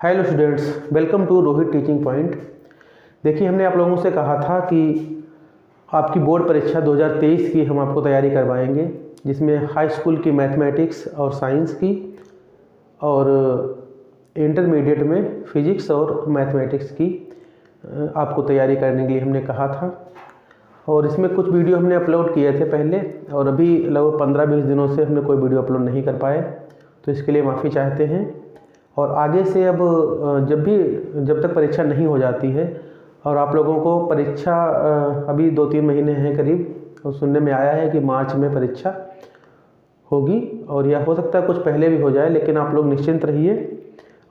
Hello students, welcome to Rohit teaching point. देखिए, हमने आप लोगों से कहा था कि आपकी बोर्ड परीक्षा 2023 की हम आपको तैयारी करवाएंगे, जिसमें हाई स्कूल की मैथमेटिक्स और साइंस की और इंटरमीडिएट में फिजिक्स और मैथमेटिक्स की आपको तैयारी करने के लिए हमने कहा था। और इसमें कुछ वीडियो हमने अपलोड किए थे पहले, और अभी लगभग 15-20 दिनों से हमने कोई वीडियो अपलोड नहीं कर पाए, तो इसके लिए माफ़ी चाहते हैं। और आगे से अब जब तक परीक्षा नहीं हो जाती है और आप लोगों को परीक्षा अभी 2-3 महीने हैं करीब, और सुनने में आया है कि मार्च में परीक्षा होगी, और यह हो सकता है कुछ पहले भी हो जाए, लेकिन आप लोग निश्चिंत रहिए।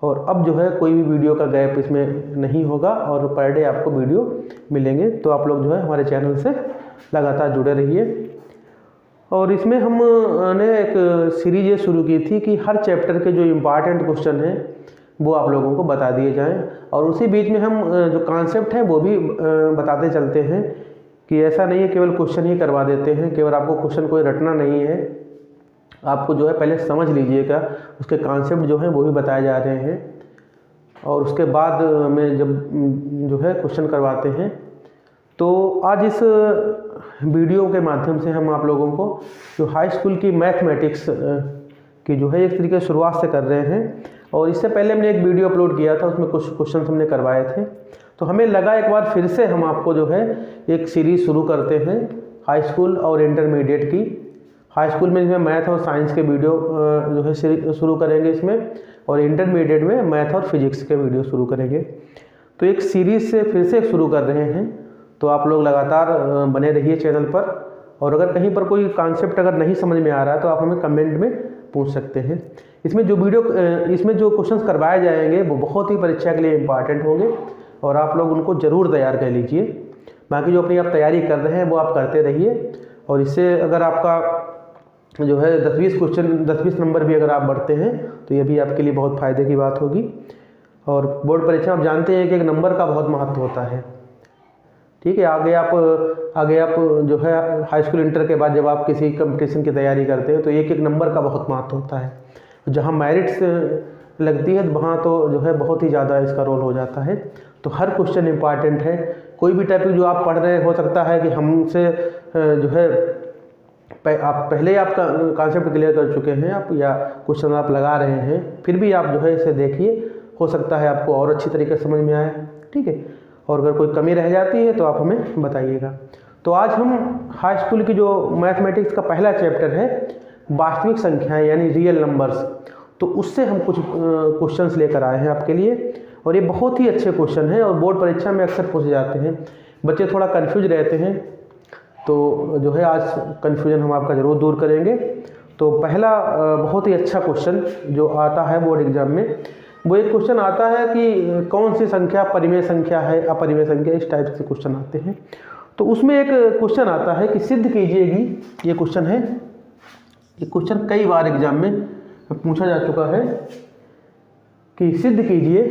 और अब जो है कोई भी वीडियो का गैप इसमें नहीं होगा और पर डे आपको वीडियो मिलेंगे, तो आप लोग जो है हमारे चैनल से लगातार जुड़े रहिए। और इसमें हमने एक सीरीज ये शुरू की थी कि हर चैप्टर के जो इम्पॉर्टेंट क्वेश्चन हैं वो आप लोगों को बता दिए जाएं, और उसी बीच में हम जो कॉन्सेप्ट हैं वो भी बताते चलते हैं कि ऐसा नहीं है केवल क्वेश्चन ही करवा देते हैं, केवल आपको क्वेश्चन कोई रटना नहीं है, आपको जो है पहले समझ लीजिएगा, उसके कॉन्सेप्ट जो हैं वो भी बताए जा रहे हैं, और उसके बाद में जब जो है क्वेश्चन करवाते हैं। तो आज इस वीडियो के माध्यम से हम आप लोगों को जो हाई स्कूल की मैथमेटिक्स की जो है एक तरीके से शुरुआत से कर रहे हैं। और इससे पहले हमने एक वीडियो अपलोड किया था, उसमें कुछ क्वेश्चन हमने करवाए थे, तो हमें लगा एक बार फिर से हम आपको जो है एक सीरीज़ शुरू करते हैं हाई स्कूल और इंटरमीडिएट की। हाई स्कूल में इसमें मैथ और साइंस के वीडियो जो है शुरू करेंगे इसमें, और इंटरमीडिएट में मैथ और फिजिक्स के वीडियो शुरू करेंगे। तो एक सीरीज़ से फिर से शुरू कर रहे हैं, तो आप लोग लगातार बने रहिए चैनल पर। और अगर कहीं पर कोई कॉन्सेप्ट अगर नहीं समझ में आ रहा है तो आप हमें कमेंट में पूछ सकते हैं। इसमें जो क्वेश्चंस करवाए जाएंगे वो बहुत ही परीक्षा के लिए इम्पॉर्टेंट होंगे, और आप लोग उनको ज़रूर तैयार कर लीजिए। बाकी जो अपनी आप तैयारी कर रहे हैं वो आप करते रहिए, और इससे अगर आपका जो है 10-20 नंबर भी अगर आप बढ़ते हैं तो ये भी आपके लिए बहुत फ़ायदे की बात होगी। और बोर्ड परीक्षा आप जानते हैं कि एक नंबर का बहुत महत्व होता है, ठीक है। आगे आप जो है हाई स्कूल इंटर के बाद जब आप किसी कंपटीशन की तैयारी करते हैं तो एक नंबर का बहुत महत्व होता है। जहाँ मेरिट्स लगती है वहाँ तो जो है बहुत ही ज़्यादा इसका रोल हो जाता है। तो हर क्वेश्चन इंपॉर्टेंट है। कोई भी टॉपिक जो आप पढ़ रहे हैं, हो सकता है कि हमसे जो है आप पहले ही आपका कॉन्सेप्ट क्लियर कर चुके हैं आप, या क्वेश्चन आप लगा रहे हैं, फिर भी आप जो है इसे देखिए, हो सकता है आपको और अच्छी तरीके से समझ में आए, ठीक है। और अगर कोई कमी रह जाती है तो आप हमें बताइएगा। तो आज हम हाई स्कूल की जो मैथमेटिक्स का पहला चैप्टर है वास्तविक संख्याएं यानी रियल नंबर्स, तो उससे हम कुछ क्वेश्चंस लेकर आए हैं आपके लिए। और ये बहुत ही अच्छे क्वेश्चन हैं और बोर्ड परीक्षा में अक्सर पूछे जाते हैं। बच्चे थोड़ा कन्फ्यूज रहते हैं, तो जो है आज कन्फ्यूजन हम आपका ज़रूर दूर करेंगे। तो पहला बहुत ही अच्छा क्वेश्चन जो आता है बोर्ड एग्जाम में, वो एक क्वेश्चन आता है कि कौन सी संख्या परिमेय संख्या है, अपरिमेय संख्या, इस टाइप से क्वेश्चन आते हैं। तो उसमें एक क्वेश्चन आता है कि सिद्ध कीजिएगी, ये क्वेश्चन है, ये क्वेश्चन कई बार एग्जाम में पूछा जा चुका है कि सिद्ध कीजिए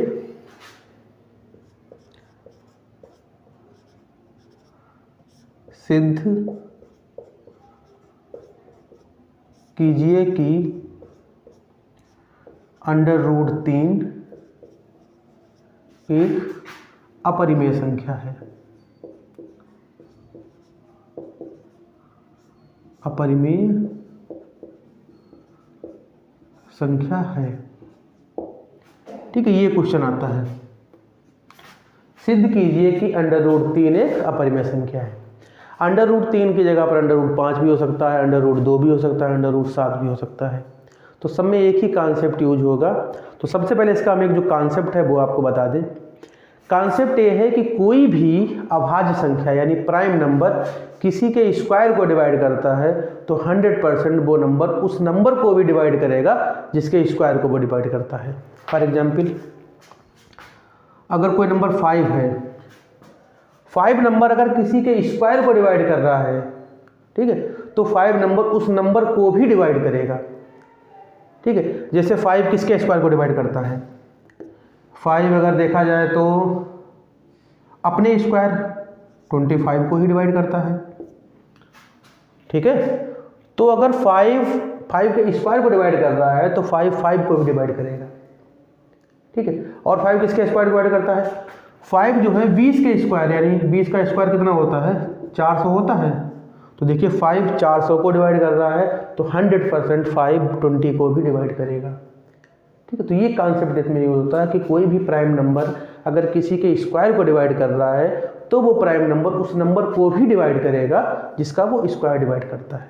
कि √3 एक अपरिमेय संख्या है। अपरिमेय संख्या है, ठीक है। ये क्वेश्चन आता है, सिद्ध कीजिए कि √3 एक अपरिमेय संख्या है। √3 की जगह पर √5 भी हो सकता है, √2 भी हो सकता है, √7 भी हो सकता है। तो सब में एक ही कॉन्सेप्ट यूज होगा। तो सबसे पहले इसका हम एक जो कॉन्सेप्ट है वो आपको बता दें। कॉन्सेप्ट ये है कि कोई भी अभाज्य संख्या यानी प्राइम नंबर किसी के स्क्वायर को डिवाइड करता है तो 100% वो नंबर उस नंबर को भी डिवाइड करेगा जिसके स्क्वायर को वो डिवाइड करता है। फॉर एग्जाम्पल, अगर कोई नंबर 5 है, 5 नंबर अगर किसी के स्क्वायर को डिवाइड कर रहा है, ठीक है, तो 5 नंबर उस नंबर को भी डिवाइड करेगा, ठीक है। जैसे 5 किसके स्क्वायर को डिवाइड करता है, 5 अगर देखा जाए तो अपने स्क्वायर 25 को ही डिवाइड करता है, ठीक है। तो अगर 5 के स्क्वायर को डिवाइड कर रहा है तो 5 को भी डिवाइड करेगा, ठीक है। और 5 किसके स्क्वायर डिवाइड करता है? 5 जो है 20 के स्क्वायर, यानी 20 का स्क्वायर कितना होता है? 400 होता है। तो देखिए 5 400 को डिवाइड कर रहा है, तो 100% 5 20 को भी डिवाइड करेगा, ठीक है। तो ये कॉन्सेप्ट इसमें यूज होता है कि कोई भी प्राइम नंबर अगर किसी के स्क्वायर को डिवाइड कर रहा है तो वो प्राइम नंबर उस नंबर को भी डिवाइड करेगा जिसका वो स्क्वायर डिवाइड करता है,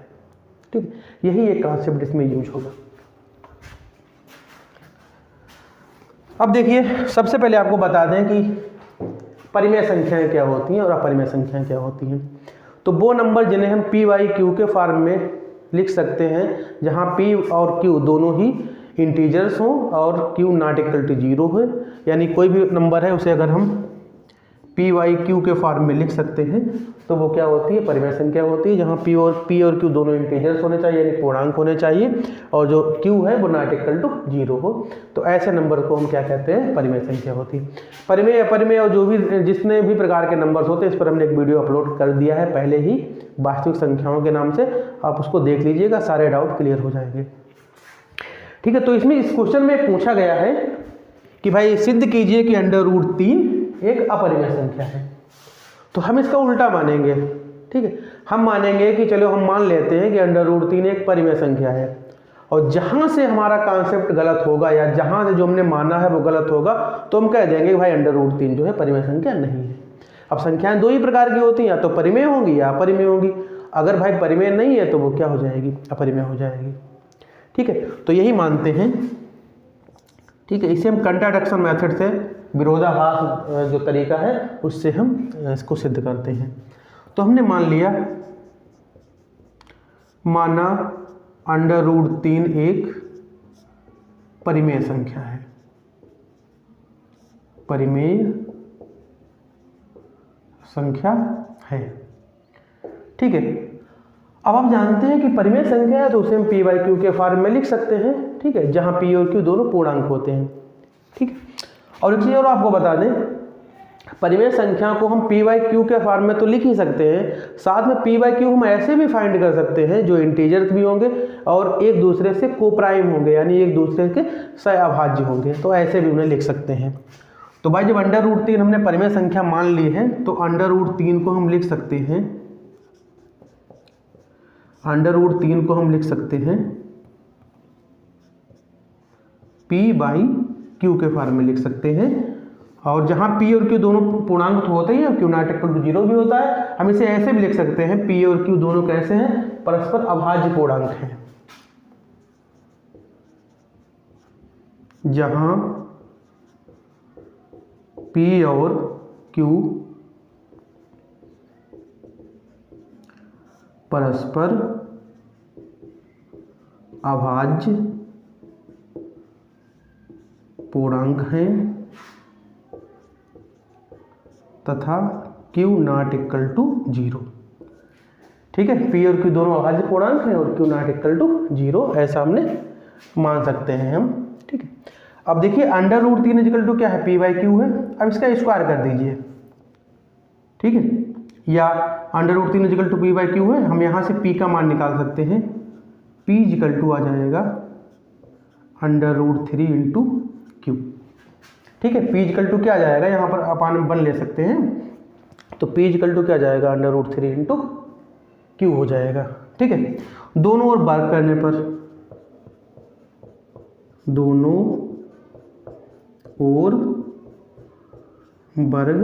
ठीक है। यही एक कॉन्सेप्ट इसमें यूज होगा। अब देखिए सबसे पहले आपको बता दें कि परिमेय संख्याएं क्या होती हैं और अपरिमेय संख्याएं क्या होती हैं। तो वो नंबर जिन्हें हम पी वाई क्यू के फॉर्म में लिख सकते हैं जहां पी और क्यू दोनों ही इंटीजर्स हों और क्यू नॉट इक्वल टू 0 हो, यानी कोई भी नंबर है उसे अगर हम पी वाई क्यू के फॉर्म में लिख सकते हैं तो वो क्या होती है? परिमेय संख्या होती है, जहाँ पी और क्यू दोनों इंटीजर्स होने चाहिए, यानी पूर्णांक होने चाहिए, और जो क्यू है वो नॉट इक्वल टू 0 हो। तो ऐसे नंबर को हम क्या कहते हैं? परिमेय संख्या होती है। परिमेय अपरिमेय और जो भी जितने भी प्रकार के नंबर्स होते हैं इस पर हमने एक वीडियो अपलोड कर दिया है पहले ही, वास्तविक संख्याओं के नाम से, आप उसको देख लीजिएगा, सारे डाउट क्लियर हो जाएंगे, ठीक है। तो इसमें इस क्वेश्चन में पूछा गया है कि भाई सिद्ध कीजिए कि √3 एक अपरिमेय संख्या है। तो हम इसका उल्टा मानेंगे, ठीक है। हम मानेंगे कि चलो हम मान लेते हैं कि √3 एक परिमेय संख्या है, और जहां से हमारा कॉन्सेप्ट गलत होगा या जहां से जो हमने माना है वो गलत होगा तो हम कह देंगे कि भाई √3 जो है परिमेय संख्या नहीं है। अब संख्याएं दो ही प्रकार की होती हैं, या तो परिमेय होंगी या अपरिमेय होंगी। अगर भाई परिमेय नहीं है तो वो क्या हो जाएगी? अपरिमेय हो जाएगी, ठीक है। तो यही मानते हैं, ठीक है। इसे हम कंट्राडिक्शन मेथड से, विरोधाभास जो तरीका है उससे हम इसको सिद्ध करते हैं। तो हमने मान लिया, माना √3 एक परिमेय संख्या है, परिमेय संख्या है, ठीक है। अब आप जानते हैं कि परिमेय संख्या है तो उसे हम पी वाई क्यू के फॉर्म में लिख सकते हैं, ठीक है, जहां पी और क्यू दोनों पूर्णांक होते हैं, ठीक है। और एक चीज़ और आपको बता दें, परिमेय संख्या को हम पी वाई क्यू के फॉर्म में तो लिख ही सकते हैं, साथ में पी वाई क्यू हम ऐसे भी फाइंड कर सकते हैं जो इंटीजर्स भी होंगे और एक दूसरे से कोप्राइम होंगे, यानी एक दूसरे के सहअभाज्य होंगे, तो ऐसे भी उन्हें लिख सकते हैं। तो भाई जब √3 हमने परिमेय संख्या मान ली है तो √3 को हम लिख सकते हैं, √3 को हम लिख सकते हैं पी बाई क्यू के फॉर्म में लिख सकते हैं, और जहां पी और क्यू दोनों पूर्णांक तो होते हैं, क्यू नॉट इक्वल टू 0 भी होता है, हम इसे ऐसे भी लिख सकते हैं पी और क्यू दोनों कैसे हैं? परस्पर अभाज्य पूर्णांक हैं, जहां पी और क्यू परस्पर अभाज्य पूर्णांक हैं तथा Q नॉट इक्वल टू 0, ठीक है। P और Q दोनों अभाज्य पूर्णांक हैं और Q नॉट इक्वल टू 0, ऐसा हमने मान सकते हैं हम, ठीक है। अब देखिए √3 इक्वल टू क्या है? P बाई क्यू है। अब इसका स्क्वायर कर दीजिए, ठीक है, या √3 equal to P by Q है, हम यहाँ से P का मान निकाल सकते हैं, P इक्वल टू आ जाएगा √3 इंटू क्यू, ठीक है। P इक्वल टू क्या आ जाएगा? यहाँ पर अपन वन ले सकते हैं, तो P इक्वल टू क्या आ जाएगा? √3 इंटू क्यू हो जाएगा, ठीक है। दोनों ओर वर्ग करने पर, दोनों ओर वर्ग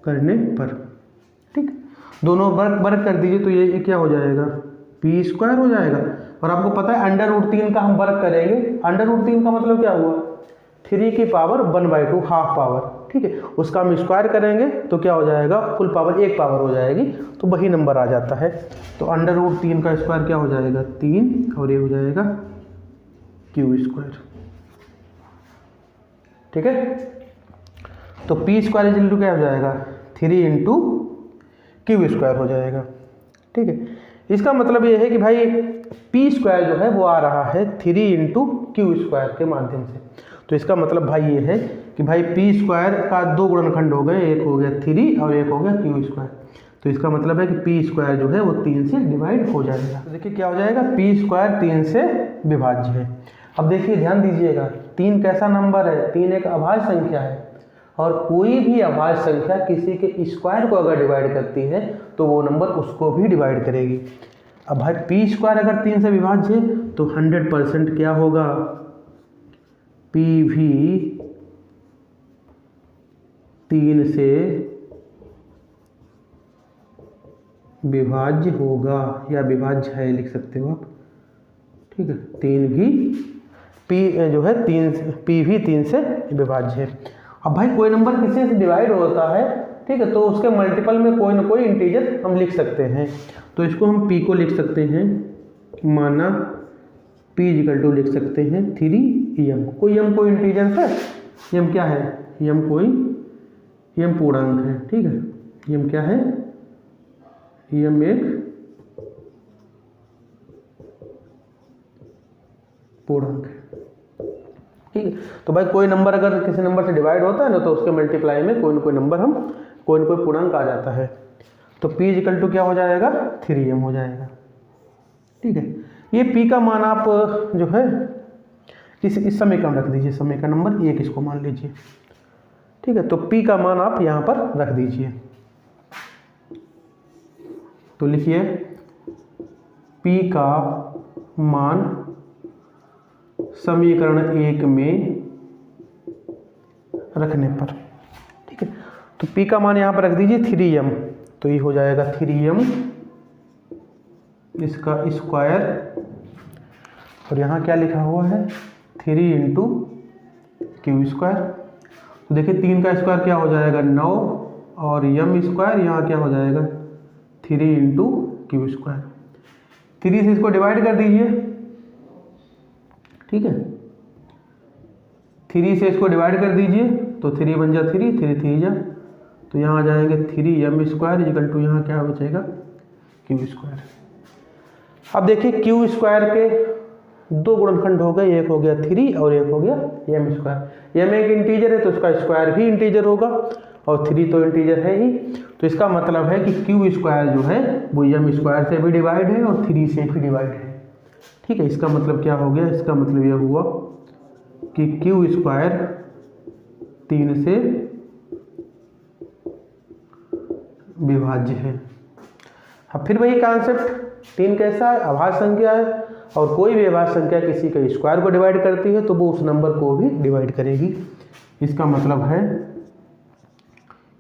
करने पर, ठीक, दोनों वर्ग कर दीजिए तो ये क्या हो जाएगा? p² हो जाएगा। और आपको पता है √3 का हम वर्ग करेंगे, √3 का मतलब क्या हुआ? 3 की पावर 1/2, हाफ पावर, ठीक है, उसका हम स्क्वायर करेंगे तो क्या हो जाएगा? फुल पावर, एक पावर हो जाएगी, तो वही नंबर आ जाता है। तो √3 का स्क्वायर क्या हो जाएगा? 3, और ये हो जाएगा Q², ठीक है। तो P² इक्वल टू क्या हो जाएगा? 3 इंटू Q² हो जाएगा, ठीक है। इसका मतलब ये है कि भाई P² जो है वो आ रहा है 3 इंटू Q² के माध्यम से। तो इसका मतलब भाई ये है कि भाई P² का 2 गुणनखंड हो गए, एक हो गया 3 और एक हो गया Q²। तो इसका मतलब है कि P² जो है वो 3 से डिवाइड हो जाएगा। तो देखिए क्या हो जाएगा? P² 3 से विभाज्य है। अब देखिए ध्यान दीजिएगा, 3 कैसा नंबर है? 3 एक अभाज्य संख्या है, और कोई भी अभाज्य संख्या किसी के स्क्वायर को अगर डिवाइड करती है तो वो नंबर उसको भी डिवाइड करेगी। अब भाई पी स्क्वायर अगर 3 से विभाज्य है तो 100% क्या होगा? पी भी 3 से विभाज्य होगा, या विभाज्य है लिख सकते हो आप, ठीक है। 3 भी पी जो है 3 पी भी 3 से विभाज्य है। अब भाई कोई नंबर किसी से डिवाइड होता है, ठीक है, तो उसके मल्टीपल में कोई ना कोई इंटीजर हम लिख सकते हैं। तो इसको हम p को लिख सकते हैं, माना p = लिख सकते हैं 3m। कोई m कोई इंटीजर है, m क्या है? m पूर्णांक है, ठीक है। m क्या है? m एक पूर्णांक है, ठीक है। तो भाई कोई नंबर अगर किसी नंबर से डिवाइड होता है ना तो उसके मल्टीप्लाई में कोई ना कोई नंबर हम कोई ना कोई पूर्णांक आ जाता है। तो p = क्या हो जाएगा? 3m हो जाएगा, ठीक है। ये p का मान आप जो है इस समीकरण रख दीजिए, समीकरण नंबर 1 इसको मान लीजिए, ठीक है। तो p का मान आप यहाँ पर रख दीजिए। तो लिखिए p का मान समीकरण 1 में रखने पर, ठीक है। तो p का मान यहाँ पर रख दीजिए 3m, तो ये हो जाएगा 3m इसका स्क्वायर, और यहाँ क्या लिखा हुआ है? 3 × q²। तो देखिए 3 का स्क्वायर क्या हो जाएगा? 9, और m स्क्वायर यहाँ क्या हो जाएगा? 3 × q²। 3 से इसको डिवाइड कर दीजिए, ठीक है। 3 से इसको डिवाइड कर दीजिए तो 3 बन जा 3, 3 3 जा, तो यहाँ आ जाएंगे 3m² = यहाँ क्या बचेगा? q²। अब देखिए q² के 2 गुणनखंड हो गए, एक हो गया 3 और एक हो गया m²। m एक इंटीजर है तो उसका स्क्वायर भी इंटीजर होगा, और 3 तो इंटीजर है ही, तो इसका मतलब है कि q² जो है वो m² से भी डिवाइड है और 3 से भी डिवाइड है, ठीक है। इसका मतलब क्या हो गया? इसका मतलब यह हुआ कि q² 3 से विभाज्य है। अब फिर वही कॉन्सेप्ट, 3 कैसा है? अभाज्य संख्या है, और कोई भी अभाज्य संख्या किसी के स्क्वायर को डिवाइड करती है तो वो उस नंबर को भी डिवाइड करेगी। इसका मतलब है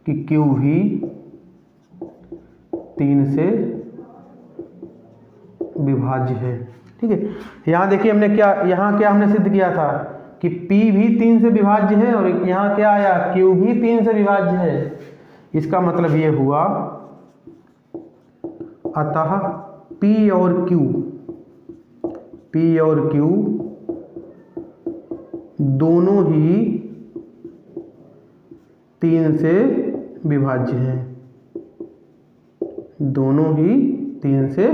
कि q भी 3 से विभाज्य है, ठीक है। यहाँ देखिए हमने यहाँ क्या हमने सिद्ध किया था कि p भी 3 से विभाज्य है, और यहाँ क्या आया? q भी 3 से विभाज्य है। इसका मतलब ये हुआ, अतः p और q दोनों ही 3 से विभाज्य हैं, दोनों ही 3 से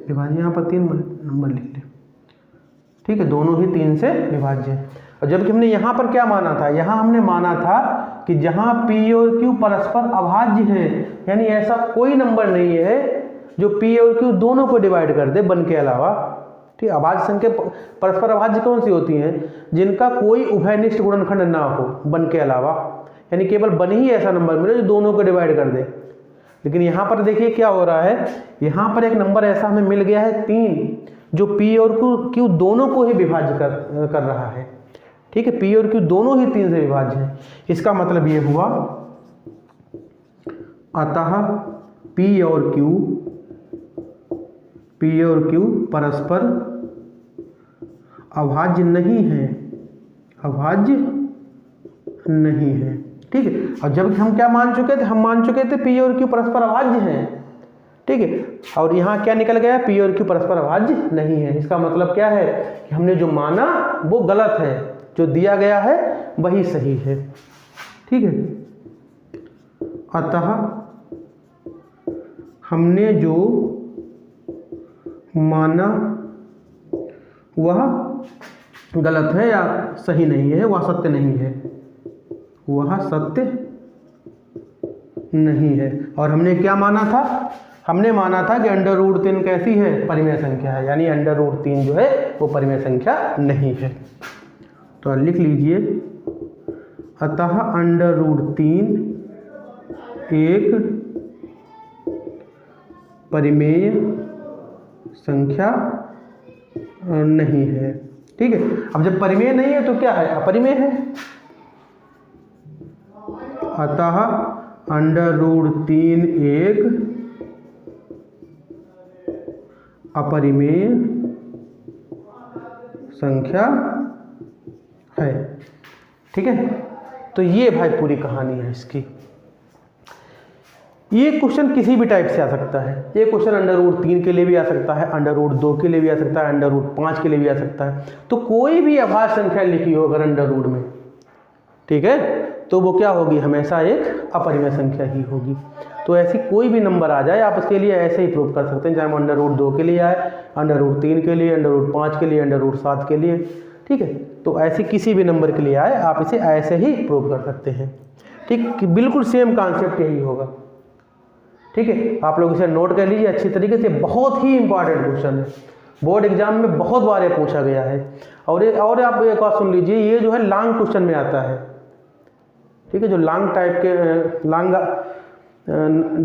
विभाज्य। यहाँ पर 3 नंबर लिख ले, ठीक है। दोनों ही 3 से विभाज्य हैं। और जबकि हमने यहाँ पर क्या माना था? यहाँ हमने माना था कि जहाँ p और q परस्पर अभाज्य हैं, यानी ऐसा कोई नंबर नहीं है जो p और q दोनों को डिवाइड कर दे बन के अलावा, ठीक। अभाज्य संख्या परस्पर अभाज्य कौन सी होती हैं? जिनका कोई उभयनिष्ठ गुणनखंड ना हो बन के अलावा, यानी केवल बन ही ऐसा नंबर मिले जो दोनों को डिवाइड कर दे। लेकिन यहाँ पर देखिए क्या हो रहा है, यहाँ पर एक नंबर ऐसा हमें मिल गया है 3, जो p और q दोनों को ही विभाज्य कर रहा है, ठीक है। p और q दोनों ही 3 से विभाज्य हैं। इसका मतलब ये हुआ, अतः p और q परस्पर अभाज्य नहीं है, अभाज्य नहीं है, ठीक है। और जब हम क्या मान चुके थे? हम मान चुके थे p और q परस्पर अभाज्य हैं, ठीक है। और यहाँ क्या निकल गया? p और q परस्पर अभाज्य नहीं है। इसका मतलब क्या है कि हमने जो माना वो गलत है, जो दिया गया है वही सही है, ठीक है। अतः हमने जो माना वह गलत है या सही नहीं है, वह सत्य नहीं है, वह सत्य नहीं है। और हमने क्या माना था? हमने माना था कि √3 कैसी है? परिमेय संख्या है, यानी √3 जो है वो परिमेय संख्या नहीं है। तो तो लिख लीजिए, अतः √3 एक परिमेय संख्या नहीं है। ठीक है, अब जब परिमेय नहीं है तो क्या है, अपरिमेय है। अतः √3 एक अपरिमेय संख्या है। ठीक है, तो ये भाई पूरी कहानी है इसकी। ये क्वेश्चन किसी भी टाइप से आ सकता है। ये क्वेश्चन √3 के लिए भी आ सकता है, √2 के लिए भी आ सकता है, √5 के लिए भी आ सकता है। तो कोई भी अभाज्य संख्या लिखी हो अगर √ में, ठीक है, तो वो क्या होगी, हमेशा एक अपरिमेय संख्या ही होगी। तो ऐसी कोई भी नंबर आ जाए आप इसके लिए ऐसे ही प्रूव कर सकते हैं, चाहे वो √2 के लिए आए, √3 के लिए, √5 के लिए, √7 के लिए। ठीक है, तो ऐसे किसी भी नंबर के लिए आए आप इसे ऐसे ही प्रूव कर सकते हैं। ठीक, बिल्कुल सेम कॉन्सेप्ट यही होगा। ठीक है, आप लोग इसे नोट कर लीजिए अच्छी तरीके से, बहुत ही इंपॉर्टेंट क्वेश्चन है, बोर्ड एग्जाम में बहुत बार ये पूछा गया है। और आप एक बात सुन लीजिए, ये जो है लॉन्ग क्वेश्चन में आता है। ठीक है, जो लॉन्ग टाइप के लॉन्ग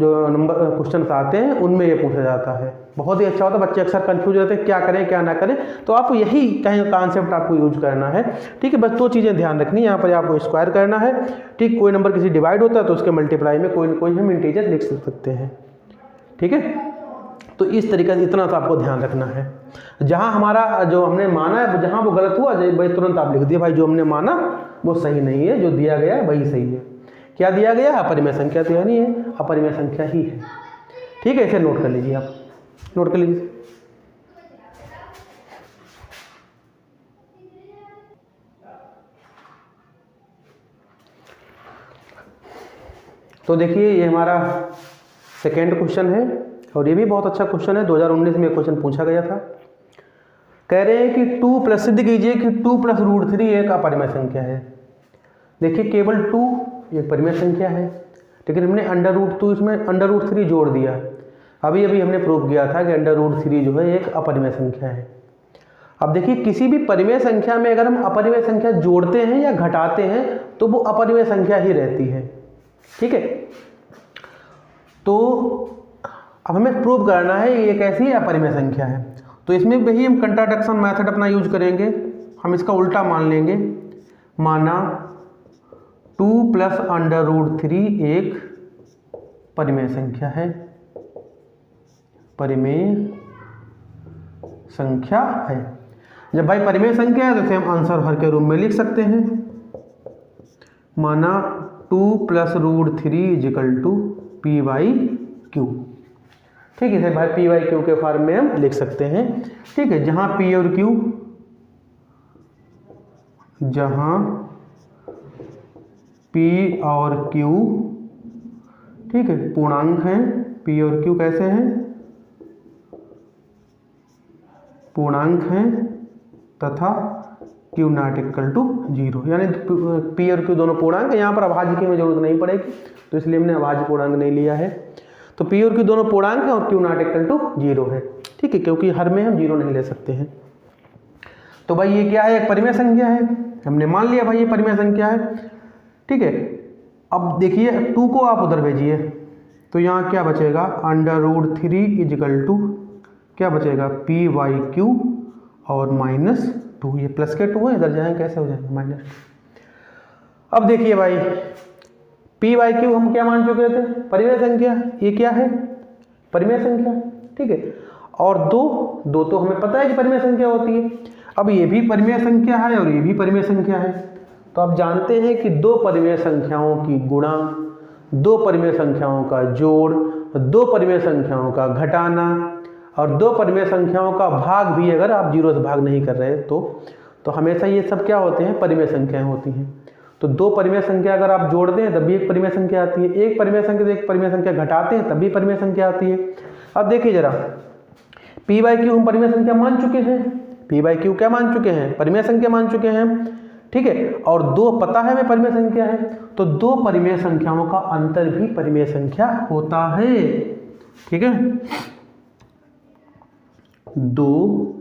जो नंबर क्वेश्चन आते हैं उनमें ये पूछा जाता है। बहुत ही अच्छा होता है, बच्चे अक्सर कंफ्यूज रहते हैं क्या करें क्या ना करें, तो आपको यही कहीं कॉन्सेप्ट आपको यूज करना है। ठीक है, बस 2 चीज़ें ध्यान रखनी है, यहाँ पर आपको स्क्वायर करना है। ठीक, कोई नंबर किसी डिवाइड होता है तो उसके मल्टीप्लाई में कोई ना कोई हम इंटीजर लिख सकते हैं। ठीक है, तो इस तरीके से इतना तो आपको ध्यान रखना है। जहाँ हमारा जो हमने माना है जहाँ वो गलत हुआ भाई तुरंत आप लिख दिए, भाई जो हमने माना वो सही नहीं है, जो दिया गया है वही सही है। क्या दिया गया, अपरिमेय संख्या तो नहीं है, अपरिमेय संख्या ही है। ठीक है, इसे नोट कर लीजिए, आप नोट कर लीजिए। तो देखिए ये हमारा सेकेंड क्वेश्चन है और ये भी बहुत अच्छा क्वेश्चन है, 2019 में क्वेश्चन पूछा गया था। कह रहे हैं कि 2 प्लस, सिद्ध कीजिए कि 2 + √3 एक अपरिमेय संख्या है। देखिए केवल 2 एक परिमेय संख्या है, लेकिन हमने √2 इसमें √3 जोड़ दिया। अभी हमने प्रूव किया था कि √3 जो है एक अपरिमेय संख्या है। अब देखिए किसी भी परिमेय संख्या में अगर हम अपरिमेय संख्या जोड़ते हैं या घटाते हैं तो वो अपरिमेय संख्या ही रहती है। ठीक है, तो अब हमें प्रूव करना है ये कैसी अपरिमेय संख्या है। तो इसमें भी हम कंट्राडिक्शन मेथड अपना यूज करेंगे। हम इसका उल्टा मान लेंगे, माना 2 + √3 एक परिमेय संख्या है, परिमेय संख्या है। जब भाई परिमेय संख्या है तो इसे हम आंसर हर के रूप में लिख सकते हैं, माना 2 + √3 = p/q। ठीक है, भाई p/q के फॉर्म में हम लिख सकते हैं। ठीक है, जहां p और q, जहां p और q, ठीक है, पूर्णांक हैं। p और q कैसे हैं, पूर्णांक हैं तथा q ≠ 0, यानी p और q दोनों पूर्णांक। यहाँ पर अभाज्य की हमें जरूरत नहीं पड़ेगी तो इसलिए हमने अभाज्य पूर्णांक नहीं लिया है। तो p और q दोनों पूर्णांक हैं और q ≠ 0 है। ठीक है, क्योंकि हर में हम 0 नहीं ले सकते हैं। तो भाई ये क्या है, एक परिमेय संख्या है, हमने मान लिया भाई ये परिमेय संख्या है। ठीक है, अब देखिए 2 को आप उधर भेजिए तो यहाँ क्या बचेगा, √3 = क्या बचेगा, p/q और -2। ये प्लस के 2 है, इधर जाएं कैसे हो जाएंगे, -2। अब देखिए भाई p/q हम क्या मान चुके थे, परिमेय संख्या। ये क्या है, परिमेय संख्या। ठीक है, और 2 तो हमें पता है कि परिमेय संख्या होती है। अब ये भी परिमेय संख्या है और ये भी परिमेय संख्या है। तो आप जानते हैं कि 2 परिमेय संख्याओं की गुणा, 2 परिमेय संख्याओं का जोड़, 2 परिमेय संख्याओं का घटाना और 2 परिमेय संख्याओं का भाग भी अगर आप 0 से भाग नहीं कर रहे तो हमेशा ये सब क्या होते हैं, परिमेय संख्याएं होती हैं। तो 2 परिमेय संख्या अगर आप जोड़ते हैं तब भी एक परिमेय संख्या आती है, एक परिमेय संख्या से एक परिमेय संख्या घटाते हैं तब भी परिमेय संख्या आती है। अब देखिए जरा, p/q हम परिमेय संख्या मान चुके हैं, p/q क्या मान चुके हैं, परिमेय संख्या मान चुके हैं। ठीक है, और 2 पता है हमें परिमेय संख्या है, तो 2 परिमेय संख्याओं का अंतर भी परिमेय संख्या होता है। ठीक है, 2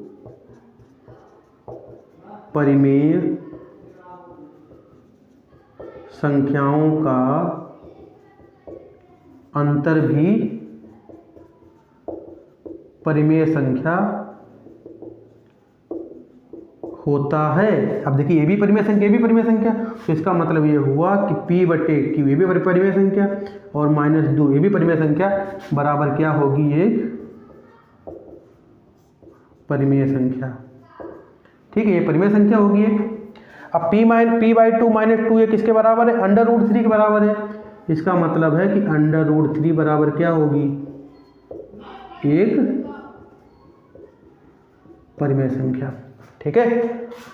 परिमेय संख्याओं का अंतर भी परिमेय संख्या होता है। अब देखिए ये भी परिमेय संख्या, ये भी परिमेय संख्या, तो इसका मतलब ये हुआ कि P/Q ये भी परिमेय संख्या और -2 ये भी परिमेय संख्या बराबर क्या होगी, एक परिमेय संख्या। ठीक है, ये परिमेय संख्या होगी एक। अब P/2 -2 ये किसके बराबर है, √3 के बराबर है। इसका मतलब है कि √3 बराबर क्या होगी, एक परिमेय संख्या। ठीक है,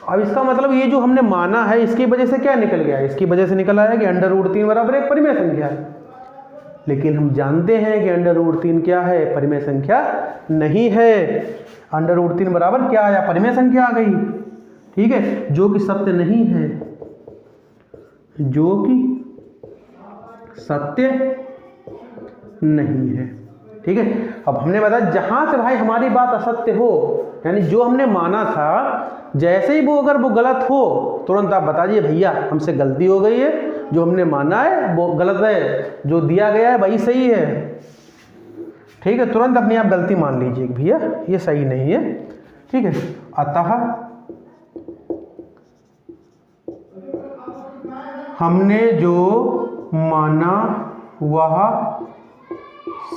अब इसका मतलब ये जो हमने माना है इसकी वजह से क्या निकल गया, इसकी वजह से निकल आया कि √3 बराबर एक परिमेय संख्या है। लेकिन हम जानते हैं कि √3 क्या है, परिमेय संख्या नहीं है। √3 बराबर क्या आया, परिमेय संख्या आ गई। ठीक है, जो कि सत्य नहीं है, जो कि सत्य नहीं है। ठीक है, अब हमने बताया जहां से भाई हमारी बात असत्य हो, यानी जो हमने माना था जैसे ही वो अगर वो गलत हो, तुरंत आप बता दीजिए भैया हमसे गलती हो गई है, जो हमने माना है वो गलत है, जो दिया गया है वही सही है। ठीक है, तुरंत अपनी आप गलती मान लीजिए भैया ये सही नहीं है। ठीक है, अतः हमने जो माना वह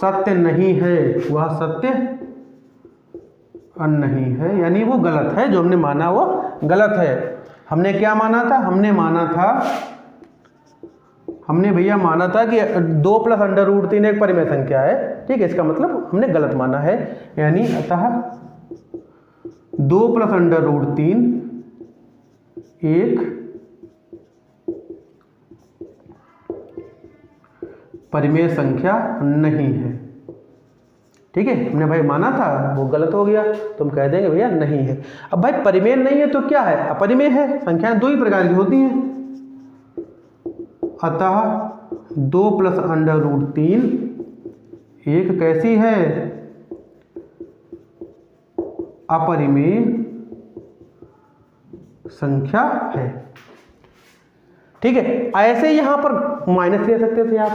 सत्य नहीं है, वह सत्य नहीं है, यानी वो गलत है। जो हमने माना वो गलत है। हमने क्या माना था, हमने भैया माना था कि 2 + √3 एक परिमेय संख्या है। ठीक है, इसका मतलब हमने गलत माना है, यानी अतः 2 + √3 एक परिमेय संख्या नहीं है। ठीक है, हमने भाई माना था वो गलत हो गया, तो हम कह देंगे भैया नहीं है। अब भाई परिमेय नहीं है तो क्या है, अपरिमेय है। संख्याएं 2 ही प्रकार की होती हैं, अतः 2 + √3 एक कैसी है, अपरिमेय संख्या है। ठीक है, ऐसे यहां पर माइनस ले सकते थे आप,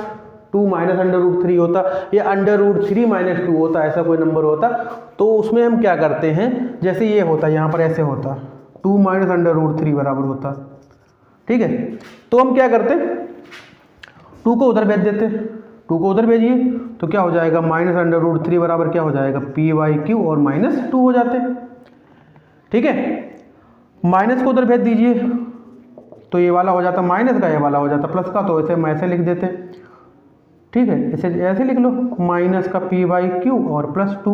2 - √3 होता या √3 - 2 होता, ऐसा कोई नंबर होता, तो उसमें हम क्या करते हैं, जैसे ये होता यहाँ पर ऐसे होता 2 - √3 बराबर होता। ठीक है, तो हम क्या करते, 2 को उधर भेज देते, 2 को उधर भेजिए तो क्या हो जाएगा, -√3 बराबर क्या हो जाएगा, P/Q और -2 हो जाते। ठीक है, माइनस को उधर भेज दीजिए तो ये वाला हो जाता माइनस का, ये वाला हो जाता प्लस का, तो इसे हम ऐसे लिख देते। ठीक है, इसे ऐसे लिख लो, माइनस का P/Q और +2।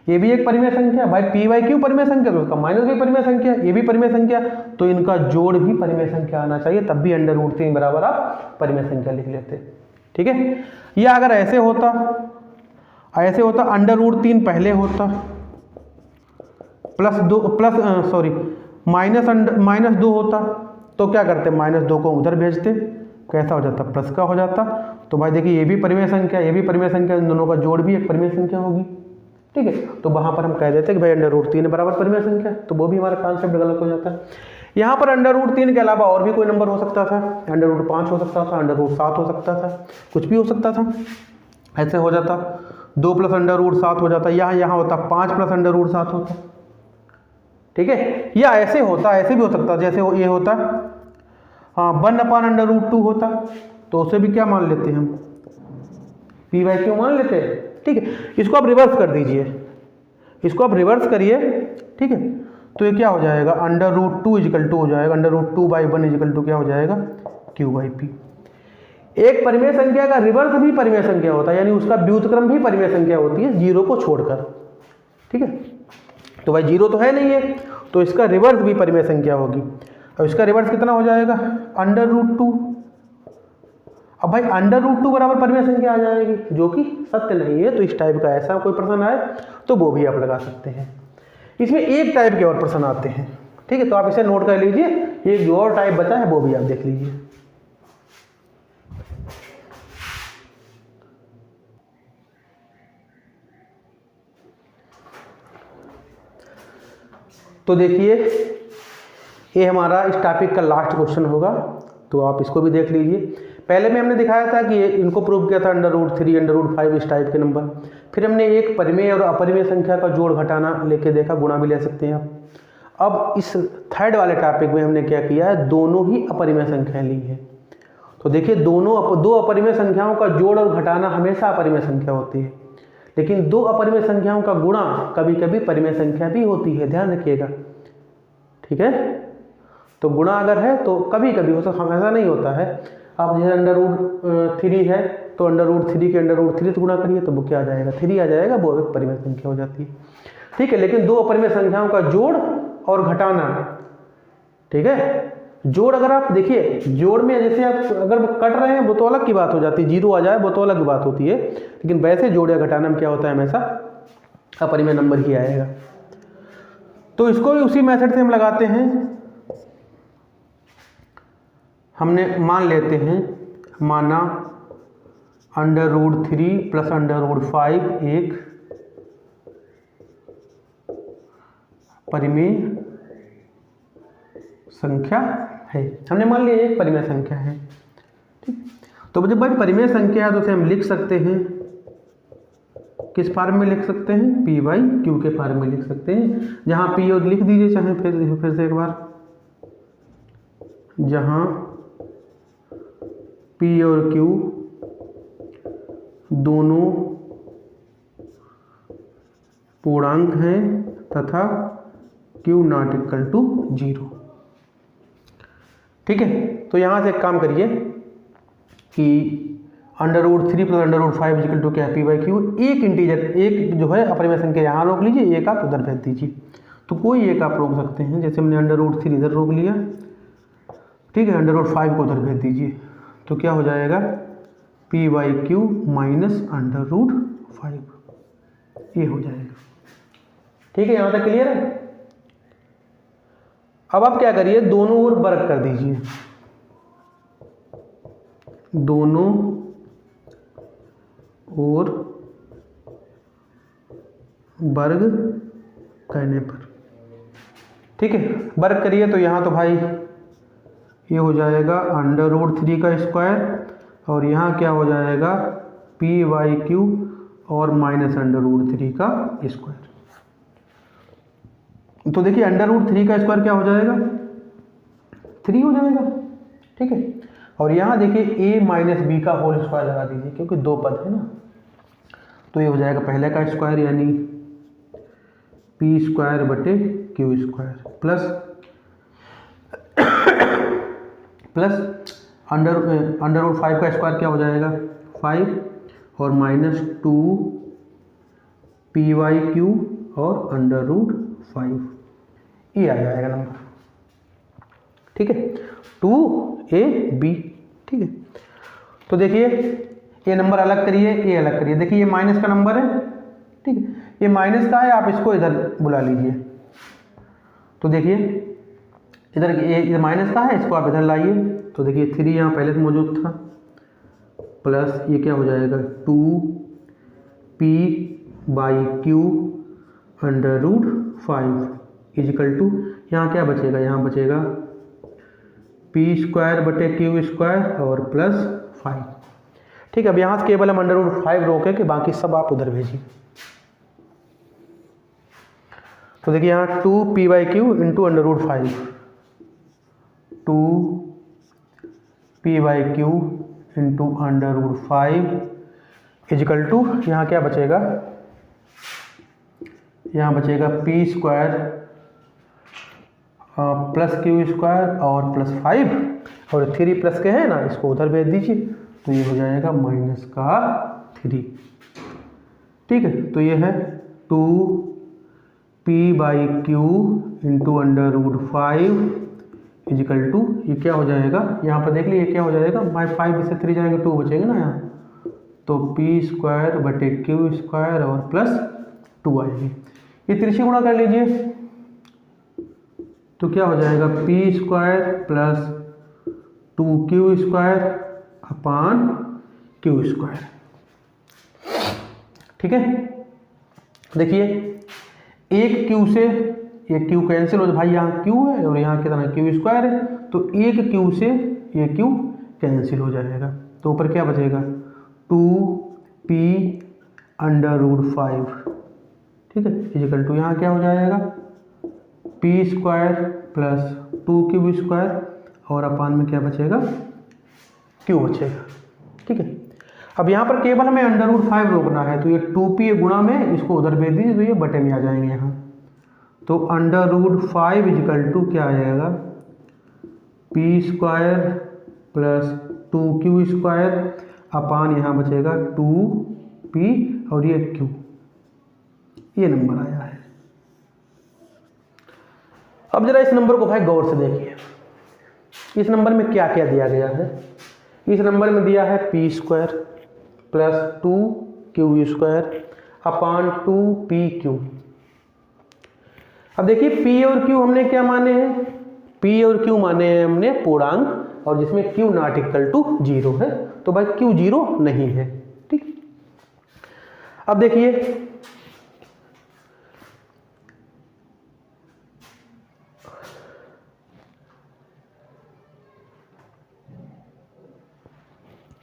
ये भी एक परिमेय संख्या, भाई P/Q परिमेय संख्या तो उसका माइनस भी परिमेय संख्या, ये भी परिमेय संख्या, तो इनका जोड़ भी परिमेय संख्या आना चाहिए, तब भी √3 बराबर आप परिमेय संख्या लिख लेते। ठीक है, या अगर ऐसे होता √3 पहले होता, -2 होता, तो क्या करते, -2 को उधर भेजते, कैसा हो जाता, प्लस का हो जाता। तो भाई देखिए ये भी परिमेय संख्या, ये भी परिमेय संख्या, इन दोनों का जोड़ भी एक परिमेय संख्या होगी। ठीक है, तो वहां पर हम कह देते कि भाई √3 बराबर परिमेय संख्या, तो वो भी हमारा कॉन्सेप्ट गलत हो जाता है। यहाँ पर √3 के अलावा और भी कोई नंबर हो सकता था, √5 हो सकता था, √7 हो सकता था, कुछ भी हो सकता था। ऐसे हो जाता 2 + √7 हो जाता, यहाँ होता 5 + √7 होता। ठीक है, या ऐसे होता, ऐसे भी हो सकता, जैसे ये होता 1/√2 होता, तो उसे भी क्या मान लेते हैं हम, P/Q मान लेते हैं। ठीक है, इसको आप रिवर्स कर दीजिए, इसको आप रिवर्स करिए। ठीक है, तो ये क्या हो जाएगा, √2 हो जाएगा, √2/1 क्या हो जाएगा, Q/P। एक परिमेय संख्या का रिवर्स भी परिमेय संख्या होता है, यानी उसका व्युत्क्रम भी परिमेय संख्या होती है, 0 को छोड़कर। ठीक है, तो भाई 0 तो है नहीं है, तो इसका रिवर्स भी परिमेय संख्या होगी। और इसका रिवर्स कितना हो जाएगा, √2। अब भाई √2 बराबर परिमेय संख्या आ जाएगी, जो कि सत्य नहीं है। तो इस टाइप का ऐसा कोई प्रश्न आए तो वो भी आप लगा सकते हैं। इसमें एक टाइप के और प्रश्न आते हैं। ठीक है, तो आप इसे नोट कर लीजिए, एक जो और टाइप बचा है वो भी आप देख लीजिए। तो देखिए ये हमारा इस टॉपिक का लास्ट क्वेश्चन होगा। तो तो आप इसको भी देख लीजिए। पहले में हमने दिखाया था कि इनको प्रूव किया था √3 √5 इस टाइप के नंबर। फिर हमने एक परिमेय और अपरिमेय संख्या का जोड़ घटाना लेके देखा, गुणा भी ले सकते हैं आप। अब इस थर्ड वाले टॉपिक में हमने क्या किया है, दोनों ही अपरिमेय संख्याएं ली है। तो देखिए दो अपरिमेय संख्याओं का जोड़ और घटाना हमेशा अपरिमेय संख्या होती है, लेकिन दो अपरिमेय संख्याओं का गुणा कभी कभी परिमेय संख्या भी होती है, ध्यान रखिएगा, ठीक है। तो गुणा अगर है तो कभी कभी हो सकता, हमेशा नहीं होता है। आप जैसे √3 है तो √3 के √3 से गुणा करिए तो वो क्या आ जाएगा, 3 आ जाएगा, वो एक परिमेय संख्या हो जाती है, ठीक है। लेकिन दो अपरिमेय संख्याओं का जोड़ और घटाना, ठीक है। जोड़ अगर आप देखिए, जोड़ में जैसे आप अगर कट रहे हैं वो तो अलग की बात हो जाती है, 0 आ जाए वो तो अलग की बात होती है, लेकिन वैसे जोड़ या घटाना में क्या होता है, हमेशा अपरिमेय नंबर ही आएगा। तो इसको भी उसी मेथड से हम लगाते हैं। हमने मान लेते हैं, माना √3 प्लस √5 एक परिमेय संख्या है। हमने मान लिया एक परिमेय संख्या है, ठीक। तो जब भाई परिमेय संख्या है तो उसे हम लिख सकते हैं, किस फॉर्म में लिख सकते हैं, P/Q के फॉर्म में लिख सकते हैं। जहाँ P और लिख दीजिए चाहे फिर से एक बार, जहाँ P और Q दोनों पूर्णांक हैं तथा Q ≠ 0, ठीक है। तो यहाँ से एक काम करिए कि √3 प्लस √5 इक्वल टू क्या है, P/Q। एक इंटीजर, एक जो है अपरिमेय संख्या यहाँ रोक लीजिए, एक आप उधर भेज दीजिए, तो कोई एक आप रोक सकते हैं। जैसे हमने √3 इधर रोक लिया, ठीक है, √5 को उधर भेज दीजिए, तो क्या हो जाएगा, P/Q माइनस √5, ये हो जाएगा, ठीक है। यहाँ तक क्लियर है। अब आप क्या करिए, दोनों ओर वर्ग कर दीजिए, दोनों ओर वर्ग करने पर, ठीक है, वर्ग करिए। तो यहाँ तो भाई ये हो जाएगा √3 का स्क्वायर, और यहाँ क्या हो जाएगा, P/Q और माइनस √3 का स्क्वायर। तो देखिए √3 का स्क्वायर क्या हो जाएगा, 3 हो जाएगा, ठीक है। और यहाँ देखिए a माइनस बी का होल स्क्वायर लगा दीजिए, क्योंकि दो पद है ना, तो ये हो जाएगा पहले का स्क्वायर यानी P² / Q² प्लस √5 का स्क्वायर क्या हो जाएगा, 5, और माइनस 2 P/Q और √5, ये आ जाएगा नंबर, ठीक है, 2ab, ठीक है। तो देखिए ये नंबर अलग करिए, ये अलग करिए, देखिए ये माइनस का नंबर है, ठीक है, ये माइनस का है, आप इसको इधर बुला लीजिए। तो देखिए इधर ये माइनस का है, इसको आप इधर लाइए, तो देखिए 3 यहाँ पहले से मौजूद था, प्लस ये क्या हो जाएगा, 2P/Q √5 इजिकल टू, यहाँ क्या बचेगा, यहाँ बचेगा P² / Q² और प्लस 5, ठीक है। अब यहाँ से केवल हम √5 रोके कि बाकी सब आप उधर भेजिए। तो देखिए यहाँ 2P/Q into √5, 2P/Q into √5 is equal to, यहाँ क्या बचेगा, यहाँ बचेगा P² प्लस Q² और प्लस 5, और 3 प्लस के हैं ना, इसको उधर भेज दीजिए, तो ये हो जाएगा -3, ठीक है। तो ये है 2P/Q इंटू √5 इजिकल टू, ये क्या हो जाएगा, यहाँ पर देख लीजिए क्या हो जाएगा, 5 से 3 जाएंगे 2 बचेंगे ना यहाँ, तो P² / Q² और प्लस 2 आएगी। ये त्रिशी गुणा कर लीजिए, तो क्या हो जाएगा, P² प्लस 2Q² अपान Q², ठीक है। देखिए एक Q से ये Q कैंसिल हो, भाई यहाँ Q है और यहाँ कितना Q² है, तो एक Q से ये क्यू कैंसिल हो जाएगा, तो ऊपर क्या बचेगा 2p अंडर रूट 5, ठीक है, इजिकल टू यहाँ क्या हो जाएगा p square plus 2q square और अपान में क्या बचेगा q बचेगा, ठीक है। अब यहाँ पर केवल हमें अंडर रूट 5 रोकना है, तो ये 2p गुणा में इसको उधर भेज दीजिए तो ये बटे में आ जाएंगे यहाँ, तो अंडर रूट 5 इजिकल टू क्या आ जाएगा p square plus 2q square upon यहाँ बचेगा 2p और ये q, ये नंबर आया है। अब जरा इस नंबर को भाई गौर से देखिए, इस नंबर में क्या क्या दिया गया है। इस नंबर में दिया है p square plus 2q square upon 2pq। अब देखिए p और q हमने क्या माने हैं, p और q माने हैं हमने पूर्णांक, और जिसमें q नॉट इक्वल टू 0 है, तो भाई q 0 नहीं है, ठीक। अब देखिए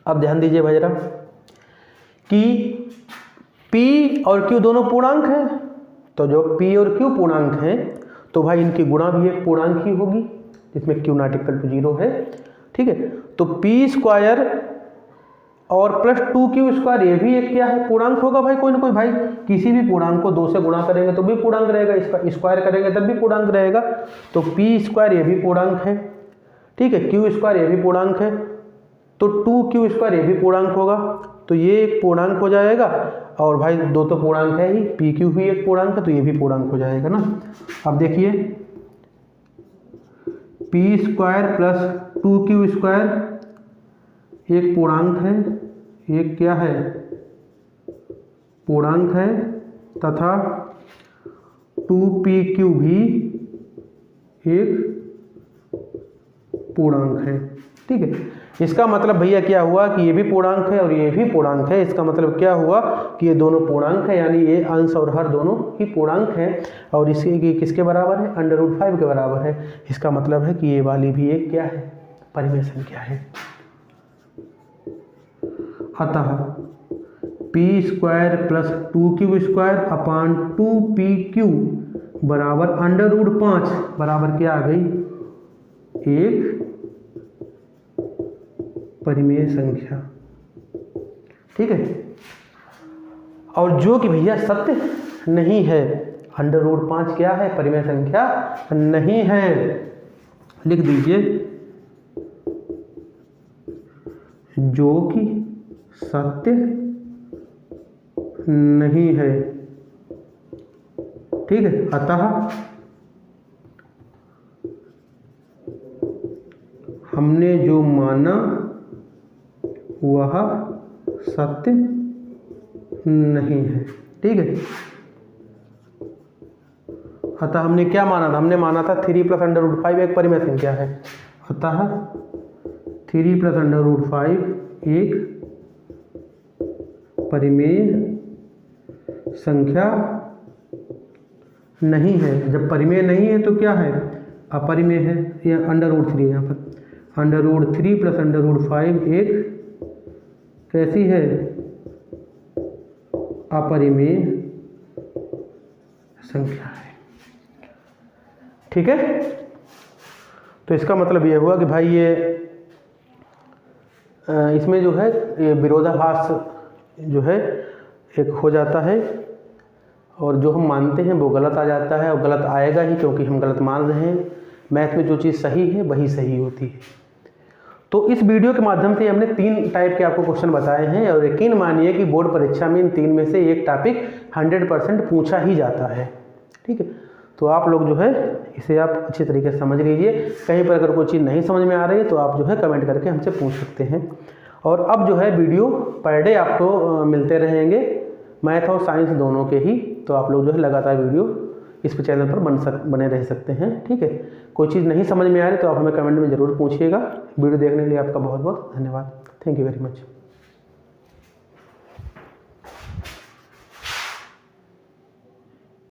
अब ध्यान दीजिए भाई जरा कि p और q दोनों पूर्णांक हैं, तो जो p और q पूर्णांक हैं तो भाई इनकी गुणा भी एक पूर्णांक ही होगी जिसमें q नॉट इक्वल टू 0 है, ठीक है। तो p स्क्वायर और प्लस 2q स्क्वायर ये भी एक क्या है पूर्णांक होगा भाई, कोई ना कोई भाई, किसी भी पूर्णांक को 2 से गुणा करेंगे तो भी पूर्णांक रहेगा, इसका स्क्वायर करेंगे तब भी पूर्णांक रहेगा, तो p स्क्वायर ये भी पूर्णांक है, ठीक है, q स्क्वायर ये भी पूर्णांक है, तो 2q स्क्वायर ये भी पूर्णांक होगा, तो ये एक पूर्णांक हो जाएगा, और भाई दो तो पूर्णांक है ही, pq भी एक पूर्णांक है तो ये भी पूर्णांक हो जाएगा ना। अब देखिए p square plus 2q square एक पूर्णांक है, एक क्या है पूर्णांक है, तथा 2pq भी एक पूर्णांक है, ठीक है। इसका मतलब भैया क्या हुआ कि ये भी पूर्णांक है और ये भी पूर्णांक है, इसका मतलब क्या हुआ कि ये दोनों पूर्णांक है, यानी ये अंश और हर दोनों ही पूर्णांक है, और इसके किसके बराबर है अंडर रूट 5 के बराबर है। इसका मतलब है कि ये वाली भी एक क्या है परिमेय संख्या है। अतः p square plus 2q square upon 2pq बराबर अंडर रूट 5 बराबर क्या आ गई एक परिमेय संख्या, ठीक है। और जो कि भैया सत्य नहीं है, अंडर रूट 5 क्या है परिमेय संख्या नहीं है, लिख दीजिए जो कि सत्य नहीं है, ठीक है। अतः हमने जो माना वह सत्य नहीं है, ठीक है। अतः हमने क्या माना था, हमने माना था 3 प्लस अंडर रूट 5 एक परिमेय संख्या है, अतः 3 प्लस अंडर रूट 5 एक परिमेय संख्या नहीं है। जब परिमेय नहीं है तो क्या है अपरिमेय है, या अंडर रूट 3 यहाँ पर under root 3 plus under root 5 एक कैसी है अपरिमेय संख्या है, ठीक है। तो इसका मतलब ये हुआ कि भाई ये इसमें जो है ये विरोधाभास जो है एक हो जाता है, और जो हम मानते हैं वो गलत आ जाता है, और गलत आएगा ही क्योंकि हम गलत मान रहे हैं। मैथ में जो चीज़ सही है वही सही होती है। तो इस वीडियो के माध्यम से हमने 3 टाइप के आपको क्वेश्चन बताए हैं, और यकीन मानिए कि बोर्ड परीक्षा में इन 3 में से एक टॉपिक 100% पूछा ही जाता है, ठीक है। तो आप लोग जो है इसे आप अच्छी तरीके से समझ लीजिए। कहीं पर अगर कोई चीज़ नहीं समझ में आ रही है तो आप जो है कमेंट करके हमसे पूछ सकते हैं। और अब जो है वीडियो पर डे आपको मिलते रहेंगे, मैथ और साइंस दोनों के ही, तो आप लोग जो है लगातार वीडियो इस चैनल पर बने रह सकते हैं, ठीक है। कोई चीज़ नहीं समझ में आ रही तो आप हमें कमेंट में ज़रूर पूछिएगा। वीडियो देखने के लिए आपका बहुत बहुत धन्यवाद। Thank you very much.